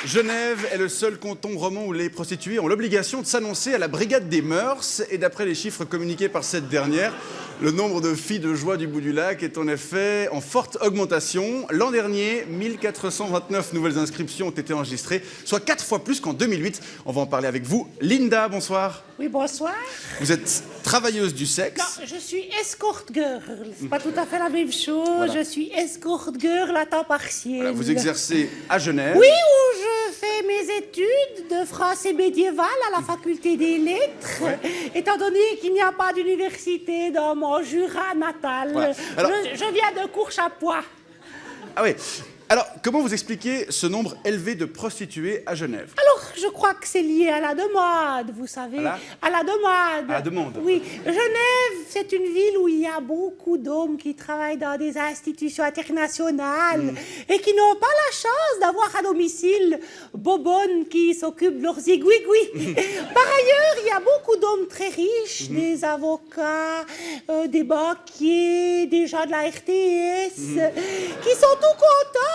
Genève est le seul canton roman où les prostituées ont l'obligation de s'annoncer à la brigade des mœurs. Et d'après les chiffres communiqués par cette dernière, le nombre de filles de joie du bout du lac est en effet en forte augmentation. L'an dernier, 1429 nouvelles inscriptions ont été enregistrées, soit 4 fois plus qu'en 2008. On va en parler avec vous. Linda, bonsoir. Oui, bonsoir. Vous êtes travailleuse du sexe. Non, je suis escort girl. C'est pas tout à fait la même chose. Voilà. Je suis escort girl à temps partiel. Voilà, vous exercez à Genève. Oui, où je fais mes études de français médiéval à la faculté des lettres, étant donné qu'il n'y a pas d'université dans mon Jura natal. Voilà. Alors- Je viens de Courchapois. Ah oui. Alors, comment vous expliquez ce nombre élevé de prostituées à Genève? Alors, je crois que c'est lié à la demande, vous savez. À la demande. À la demande. Oui. Genève, c'est une ville où il y a beaucoup d'hommes qui travaillent dans des institutions internationales et qui n'ont pas la chance d'avoir à domicile bobonnes qui s'occupent de leurs zigouigouis. Par ailleurs, il y a beaucoup d'hommes très riches, des avocats, des banquiers, des gens de la RTS, qui sont tout contents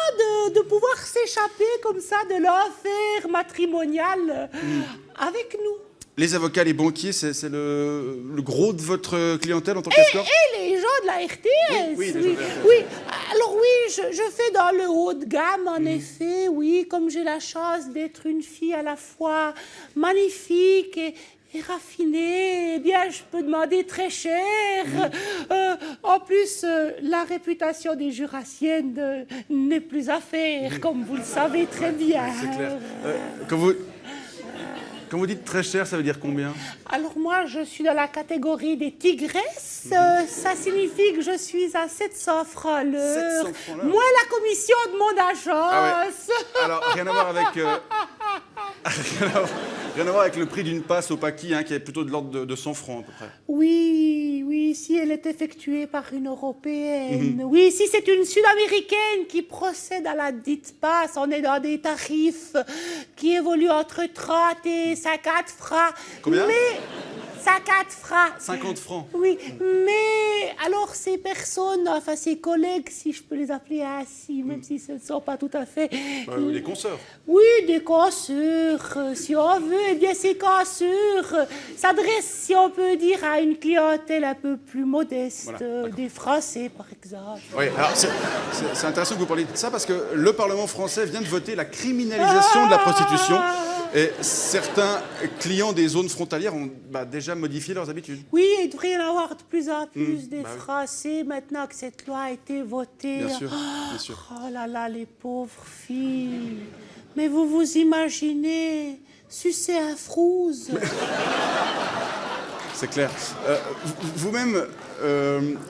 de pouvoir s'échapper comme ça de l'enfer matrimonial avec nous. Les avocats, les banquiers, c'est le gros de votre clientèle en tant qu'escorte? Et les gens de la RTS, Oui, les oui. gens de la RTS. Oui. Alors oui, je fais dans le haut de gamme, en effet, oui, comme j'ai la chance d'être une fille à la fois magnifique et raffinée, eh bien, je peux demander très cher. En plus, la réputation des Jurassiennes n'est plus à faire, comme vous le savez très bien. C'est clair. Quand vous dites très cher, ça veut dire combien? Alors moi, je suis dans la catégorie des tigresses. Ça signifie que je suis à 700 francs l'heure, 700 francs l'heure. moins la commission de mon agence. Ah ouais. Alors, rien à voir avec... rien à voir avec le prix d'une passe au paquis, hein, qui est plutôt de l'ordre de 100 francs à peu près. Oui, si elle est effectuée par une Européenne. Oui, si c'est une Sud-Américaine qui procède à la dite passe, on est dans des tarifs qui évoluent entre 30 et 50 francs. Combien? Mais 50 francs. 50 francs. Oui, mais alors ces personnes, enfin ces collègues, si je peux les appeler ainsi, même si ce ne sont pas tout à fait... Les consoeurs. Oui, des consoeurs, si on veut. Eh bien, ces consoeurs s'adressent, si on peut dire, à une clientèle un peu plus modeste, Voilà, des Français, par exemple. Oui, alors c'est intéressant que vous parliez de ça parce que le Parlement français vient de voter la criminalisation de la prostitution et certains clients des zones frontalières ont déjà modifié leurs habitudes. Oui, il devrait y en avoir de plus en plus des oui. Français maintenant que cette loi a été votée. Bien sûr, bien sûr. Oh là là, les pauvres filles. Mais vous vous imaginez sucer un frouze? C'est clair. Vous-même,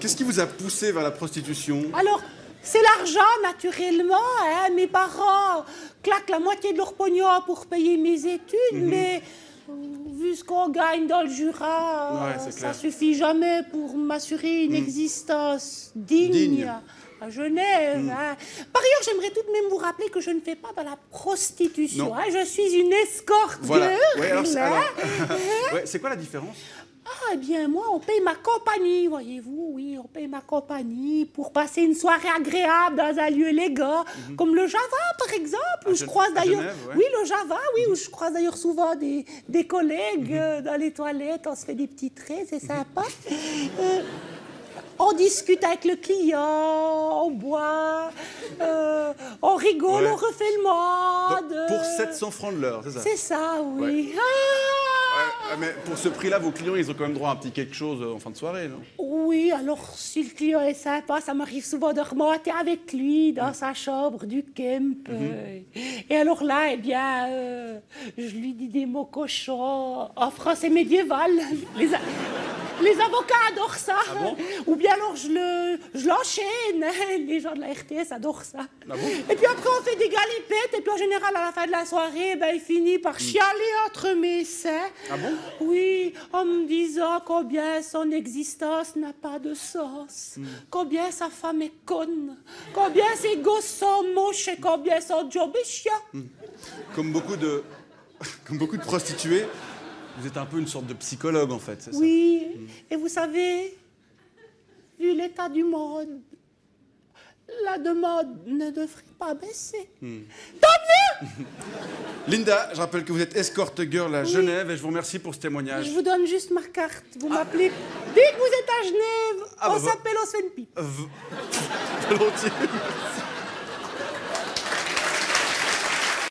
qu'est-ce qui vous a poussé vers la prostitution? Alors, c'est l'argent, naturellement. Hein. Mes parents claquent la moitié de leur pognon pour payer mes études, mais vu ce qu'on gagne dans le Jura, Ouais, c'est ça clair. suffit jamais pour m'assurer une existence digne. À Genève. Hein. Par ailleurs, j'aimerais tout de même vous rappeler que je ne fais pas de la prostitution. Non. Hein. Je suis une escorte Voilà. girl, Ouais, alors, hein. ouais, c'est quoi la différence? Ah, eh bien, moi, on paye ma compagnie, voyez-vous, oui, on paye ma compagnie pour passer une soirée agréable dans un lieu élégant, comme le Java, par exemple, où je croise à d'ailleurs... Genève, ouais. Oui, le Java, oui, où je croise d'ailleurs souvent des collègues dans les toilettes, on se fait des petits traits, c'est sympa. On discute avec le client, on boit, on rigole, Ouais. on refait le monde. Pour 700 francs de l'heure, c'est ça? C'est ça, oui. Ah Mais pour ce prix-là, vos clients, ils ont quand même droit à un petit quelque chose en fin de soirée, non? Oui, alors si le client est sympa, ça m'arrive souvent de remonter avec lui dans sa chambre du Kemp. Et alors là, eh bien, je lui dis des mots cochons en français médiéval. Les avocats adorent ça. Ah bon? Ou bien alors je l'enchaîne. Les gens de la RTS adorent ça. Ah bon? Et puis après, on fait des galipettes. Et puis en général, à la fin de la soirée, ben, il finit par chialer entre mes seins. Ah bon? Oui, en me disant combien son existence n'a pas de sens, combien sa femme est conne, combien ses gosses sont moches et combien son job est chiant. Comme beaucoup de prostituées, vous êtes un peu une sorte de psychologue, en fait, c'est ça? Oui, et vous savez, vu l'état du monde, la demande ne devrait pas baisser. Tant mieux! Linda, je rappelle que vous êtes escort girl à Genève et je vous remercie pour ce témoignage. Je vous donne juste ma carte. Vous m'appelez. Dès que vous êtes à Genève, on s'appelle au Sven Piep. Volontiers.